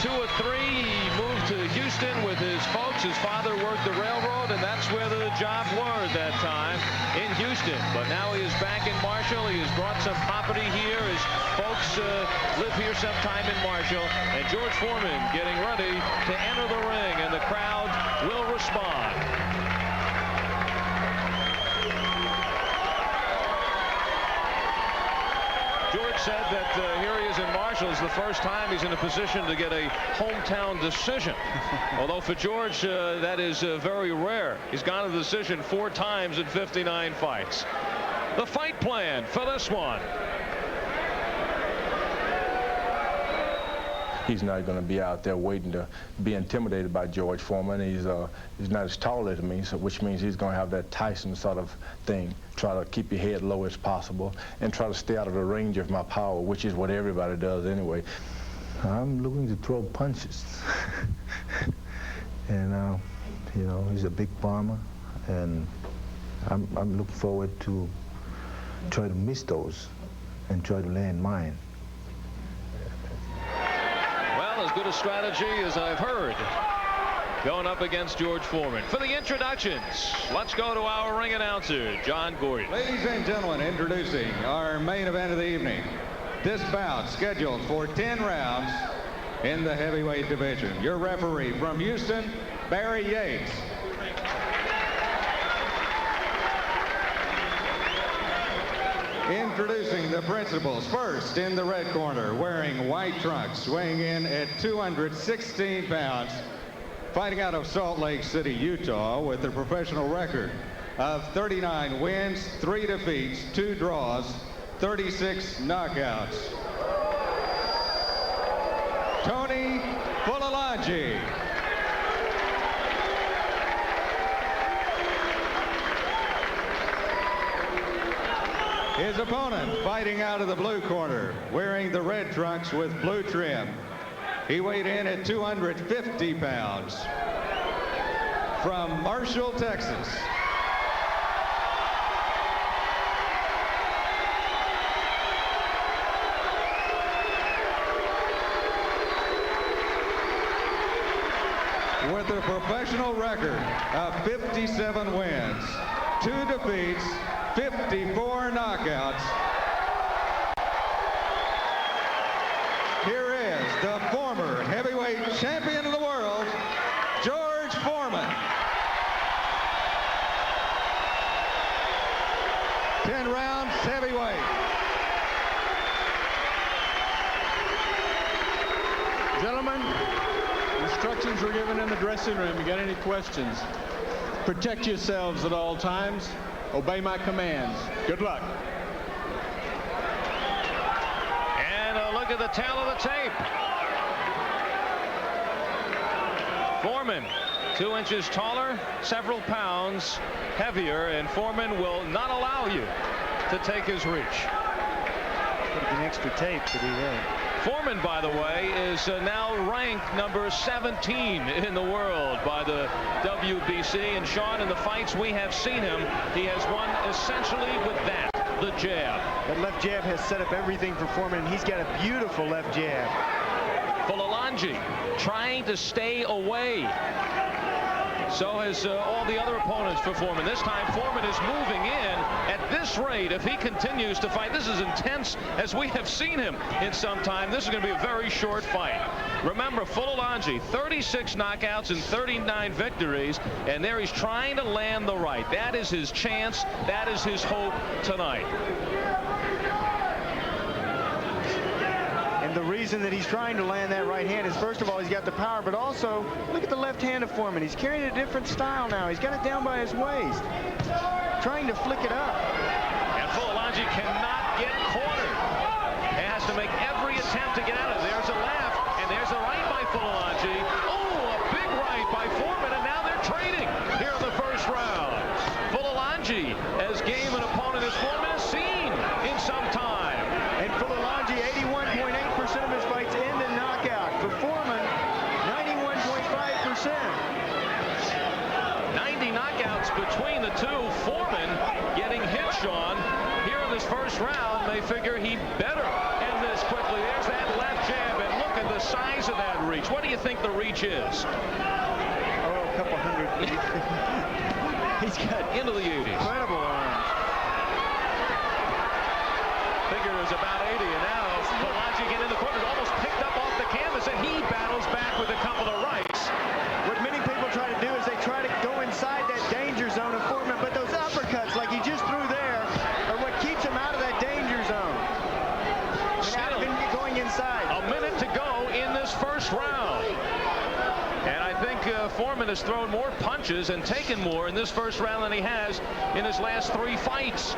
2 or 3, he moved to Houston with his folks. His father worked the railroad, and that's where the job was that time, in Houston. But now he is back in Marshall. He has brought some property here. His folks live here sometime in Marshall. And George Foreman getting ready to enter the ring, and the crowd will respond. George said that here he is in Marshall. It's the first time he's in a position to get a hometown decision. Although for George, that is very rare. He's gone to the decision 4 times in 59 fights. The fight plan for this one. He's not going to be out there waiting to be intimidated by George Foreman. He's not as tall as me, so which means he's going to have that Tyson sort of thing. Try to keep your head low as possible and try to stay out of the range of my power, which is what everybody does anyway. I'm looking to throw punches. And, you know, he's a big farmer, and I'm looking forward to try to miss those and try to land mine. As good a strategy as I've heard going up against George Foreman. For the introductions, let's go to our ring announcer, John Gordon. Ladies and gentlemen, introducing our main event of the evening. This bout scheduled for 10 rounds in the heavyweight division. Your referee from Houston, Barry Yates. Introducing the principals. First, in the red corner, wearing white trunks, weighing in at 216 pounds, fighting out of Salt Lake City, Utah, with a professional record of 39 wins, 3 defeats, 2 draws, 36 knockouts. Tony Fulilangi. His opponent, fighting out of the blue corner, wearing the red trunks with blue trim. He weighed in at 250 pounds. From Marshall, Texas. With a professional record of 57 wins, 2 defeats, 54 knockouts. Here is the former heavyweight champion of the world, George Foreman. 10 rounds heavyweight. Gentlemen, instructions were given in the dressing room. You got any questions? Protect yourselves at all times. Obey my commands. Good luck. And a look at the tail of the tape. Foreman, 2 inches taller, several pounds heavier, and Foreman will not allow you to take his reach. An extra tape to do that. Foreman, by the way, is now ranked number 17 in the world by the WBC. And Sean, in the fights we have seen him, he has won essentially with that, the jab. That left jab has set up everything for Foreman, and he's got a beautiful left jab. Fulilangi trying to stay away. So has all the other opponents for Foreman. This time Foreman is moving in at this rate. If he continues to fight, this is intense as we have seen him in some time. This is going to be a very short fight. Remember, Fulilangi, 36 knockouts and 39 victories, and there he's trying to land the right. That is his chance. That is his hope tonight. And the reason that he's trying to land that right hand is, first of all, he's got the power, but also look at the left hand of Foreman. He's carrying a different style now. He's got it down by his waist, trying to flick it up. And Fulilangi cannot get cornered. He has to make every attempt to get out of it. There's a left, and there's a right by Fulilangi. Oh, a big right by Foreman, and now they're trading here in the first round. Fulilangi as game an opponent as Foreman has seen in some time. And Fulilangi, 81.8% of his fights end in knockout. For Foreman, 91.5%. 90 knockouts between the two. Foreman getting hit, Sean, here in this first round. They figure he better end this quickly. There's that left jab, and look at the size of that reach. reach. What do you think the reach is? Oh, a couple hundred feet. He's got into the 80s. Incredible arms. Figure is about 80, and now Fulilangi getting in the corner, almost picked up off the canvas, and he battles back with a couple of rights. What many people try to do is they try to go inside that danger zone of Foreman, but those uppercuts, like he just threw there, are what keeps him out of that danger zone. And out of him going inside. A minute to go in this first round. And I think Foreman has thrown more punches and taken more in this first round than he has in his last 3 fights.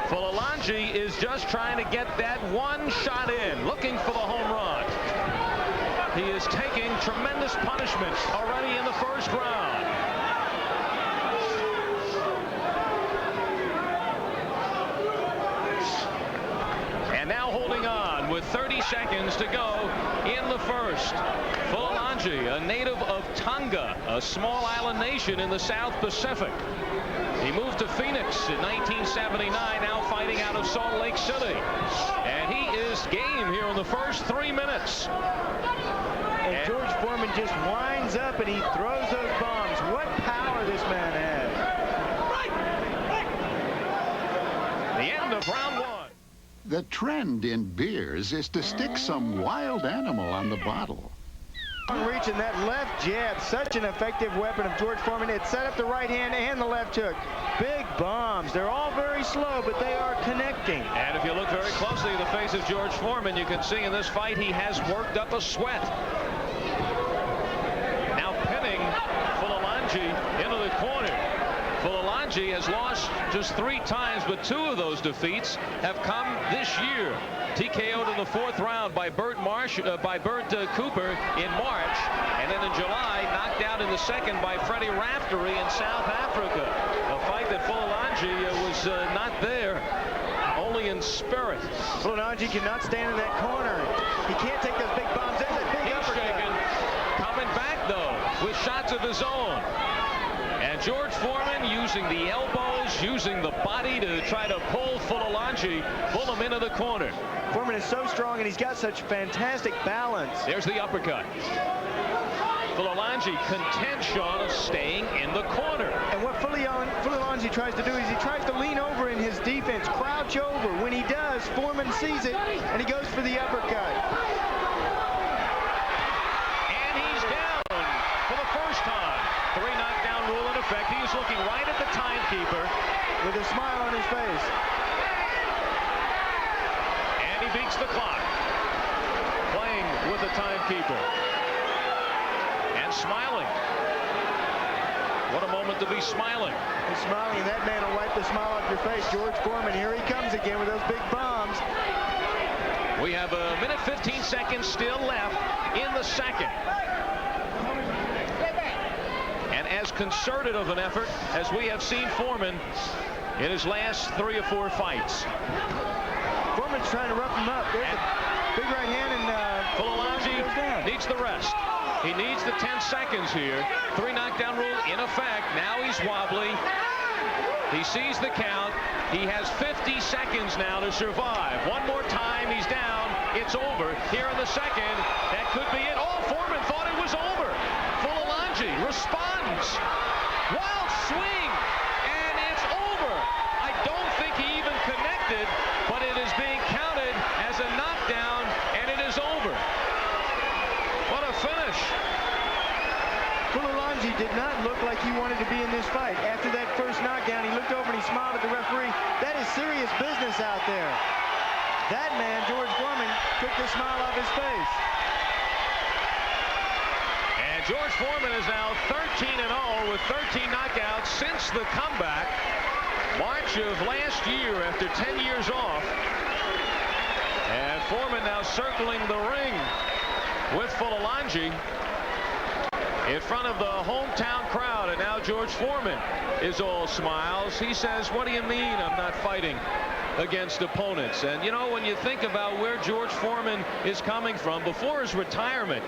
Fulilangi is just trying to get that one shot in, looking for the home run. He is taking tremendous punishment already in the first round. And now holding on with 30 seconds to go in the first. Fulilangi, a native of Tonga, a small island nation in the South Pacific. He moved to Phoenix in 1979, now fighting out of Salt Lake City. And he is game here in the first 3 minutes. And George Foreman just winds up and he throws those bombs. What power this man has. The end of round 1. The trend in beers is to stick some wild animal on the bottle. Reaching that left jab, such an effective weapon of George Foreman. It set up the right hand and the left hook. Big bombs. They're all very slow, but they are connecting. And if you look very closely at the face of George Foreman, you can see in this fight he has worked up a sweat. Now pinning Fulilangi into the corner. Fulilangi has lost just 3 times, but 2 of those defeats have come this year. TKO'd in the 4th round by Bert Cooper in March, and then in July knocked out in the 2nd by Freddie Raftery in South Africa. A fight that Fulilangi was not there, only in spirit. Fulilangi cannot stand in that corner. He can't take those big bombs. There's that big uppercut. Shaken. Coming back though with shots of his own. And George Foreman using the elbows, using the body to try to pull Fulilangi, pull him into the corner. Foreman is so strong and he's got such fantastic balance. There's the uppercut. Fulilangi content, Sean, of staying in the corner. And what Fulilangi tries to do is he tries to lean over in his defense, crouch over. When he does, Foreman sees it and he goes for the uppercut. And he's down for the first time. 3 knockdown rule in effect. He is looking right at the timekeeper with a smile on his face. And he beats the clock. Playing with the timekeeper. And smiling. What a moment to be smiling. He's smiling, and that man will wipe the smile off your face. George Foreman, here he comes again with those big bombs. We have a minute 15 seconds still left in the 2nd. And as concerted of an effort as we have seen Foreman in his last 3 or 4 fights. Foreman's trying to rough him up. There's a big right hand, and Fulilangi needs the rest. He needs the 10 seconds here. 3 knockdown rule in effect. Now he's wobbly. He sees the count. He has 50 seconds now to survive. One more time, he's down. It's over. Here in the 2nd, that could be it. Oh, Foreman thought it was over. Fulilangi responds. Wild swing, and it's over. I don't think he even connected, but it is being counted as a knockdown, and it is over. What a finish. Fulilangi did not look like he wanted to be in this fight. After that first knockdown, he looked over and he smiled at the referee. That is serious business out there. That man, George Foreman, took the smile off his face. And George Foreman is now 13-0 with 13 knockouts since the comeback. March of last year after 10 years off. And Foreman now circling the ring with Fulilangi in front of the hometown crowd, and now George Foreman is all smiles. He says, what do you mean I'm not fighting against opponents? And you know, when you think about where George Foreman is coming from, before his retirement,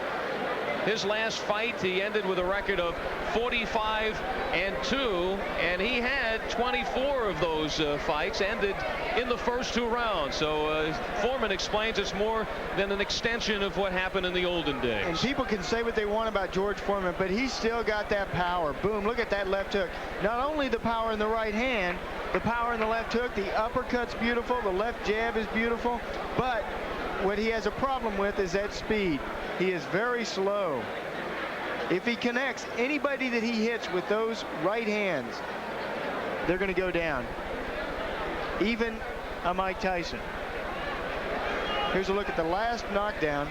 His last fight, he ended with a record of 45-2, and he had 24 of those fights ended in the first 2 rounds. So Foreman explains it's more than an extension of what happened in the olden days. And people can say what they want about George Foreman, but he's still got that power. Boom, look at that left hook. Not only the power in the right hand, the power in the left hook, the uppercut's beautiful, the left jab is beautiful, but what he has a problem with is that speed. He is very slow. If he connects anybody that he hits with those right hands, they're going to go down. Even a Mike Tyson. Here's a look at the last knockdown.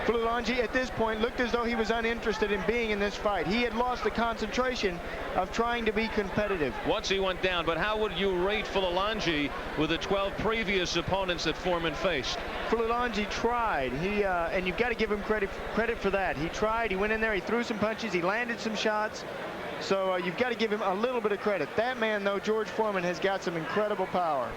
Fulilangi at this point looked as though he was uninterested in being in this fight. He had lost the concentration of trying to be competitive. Once he went down, but how would you rate Fulilangi with the 12 previous opponents that Foreman faced? Fulilangi tried. And you've got to give him credit for that. He tried. He went in there. He threw some punches. He landed some shots. So you've got to give him a little bit of credit. That man, though, George Foreman, has got some incredible power.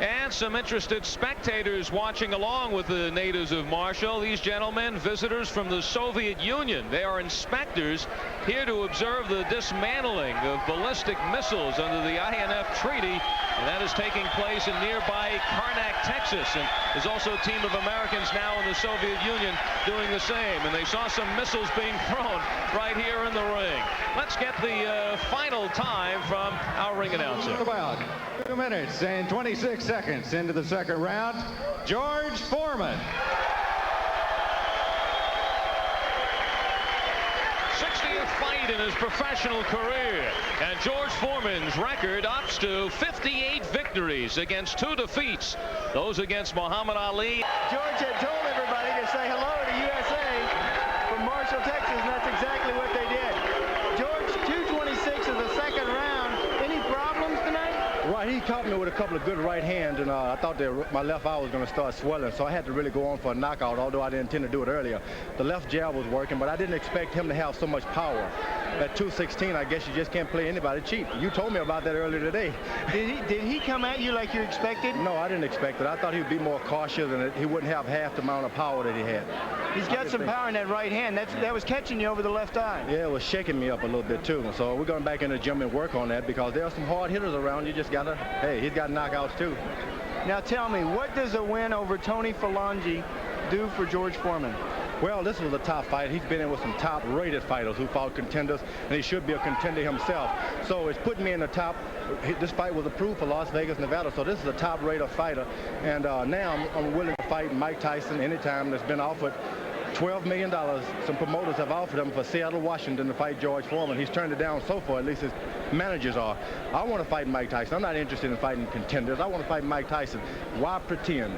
And some interested spectators watching along with the natives of Marshall. These gentlemen, visitors from the Soviet Union. They are inspectors here to observe the dismantling of ballistic missiles under the INF Treaty. And that is taking place in nearby Karnak, Texas. And there's also a team of Americans now in the Soviet Union doing the same. And they saw some missiles being thrown right here in the ring. Let's get the final time from our ring announcer. About 2 minutes and 26 seconds into the second round, George Foreman. 60th fight in his professional career, and George Foreman's record ups to 58 victories against 2 defeats, those against Muhammad Ali. George had told everybody to say hello to USA from Marshall, Texas, and that's exactly what they did. George, 226 of the second round. Any problems tonight? Right, he caught me with a couple of good right hands, and I thought that my left eye was going to start swelling, so I had to really go on for a knockout, although I didn't intend to do it earlier. The left jab was working, but I didn't expect him to have so much power. At 216, I guess you just can't play anybody cheap. You told me about that earlier today. Did he come at you like you expected? No, I didn't expect it. I thought he would be more cautious and he wouldn't have half the amount of power that he had. He's got some power in that right hand. That was catching you over the left eye. Yeah, it was shaking me up a little bit too. So we're going back in the gym and work on that because there are some hard hitters around. You just got to, hey, he's got knockouts too. Now tell me, what does a win over Tony Fulilangi do for George Foreman? Well, this was a top fight. He's been in with some top-rated fighters who fought contenders, and he should be a contender himself. So it's putting me in the top. This fight was approved for Las Vegas, Nevada, so this is a top-rated fighter. And now I'm willing to fight Mike Tyson anytime that's been offered. $12 million. Some promoters have offered him for Seattle, Washington to fight George Foreman. He's turned it down so far, at least his managers are. I want to fight Mike Tyson. I'm not interested in fighting contenders. I want to fight Mike Tyson. Why pretend?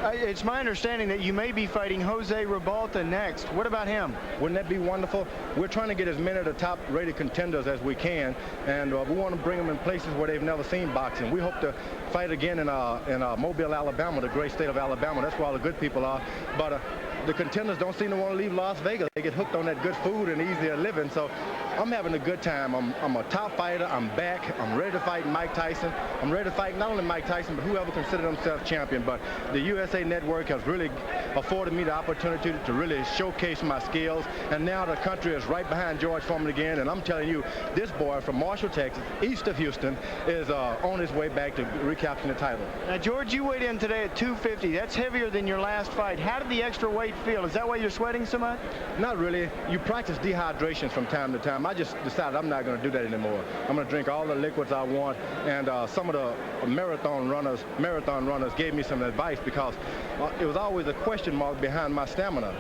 It's my understanding that you may be fighting Jose Ribalta next. What about him? Wouldn't that be wonderful? We're trying to get as many of the top-rated contenders as we can, and we want to bring them in places where they've never seen boxing. We hope to fight again in Mobile, Alabama, the great state of Alabama. That's where all the good people are. But the contenders don't seem to want to leave Las Vegas. They get hooked on that good food and easier living. So I'm having a good time. I'm a top fighter. I'm back. I'm ready to fight Mike Tyson. I'm ready to fight not only Mike Tyson, but whoever considers himself champion. But the USA Network has really afforded me the opportunity to really showcase my skills. And now the country is right behind George Foreman again. And I'm telling you, this boy from Marshall, Texas, east of Houston, is on his way back to recapturing the title. Now, George, you weighed in today at 250. That's heavier than your last fight. How did the extra weight feel? Is that why you're sweating so much? Not really. You practice dehydration from time to time. I just decided I'm not going to do that anymore. I'm going to drink all the liquids I want. And some of the marathon runners gave me some advice because it was always a question mark behind my stamina.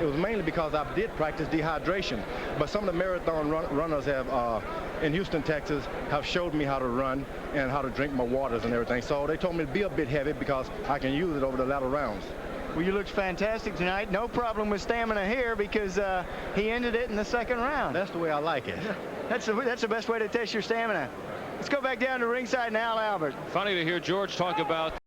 It was mainly because I did practice dehydration. But some of the marathon runners have in Houston, Texas, have showed me how to run and how to drink my waters and everything. So they told me to be a bit heavy because I can use it over the latter rounds. Well, you looked fantastic tonight. No problem with stamina here because he ended it in the second round. That's the way I like it. That's the best way to test your stamina. Let's go back down to ringside now, Albert. Funny to hear George talk about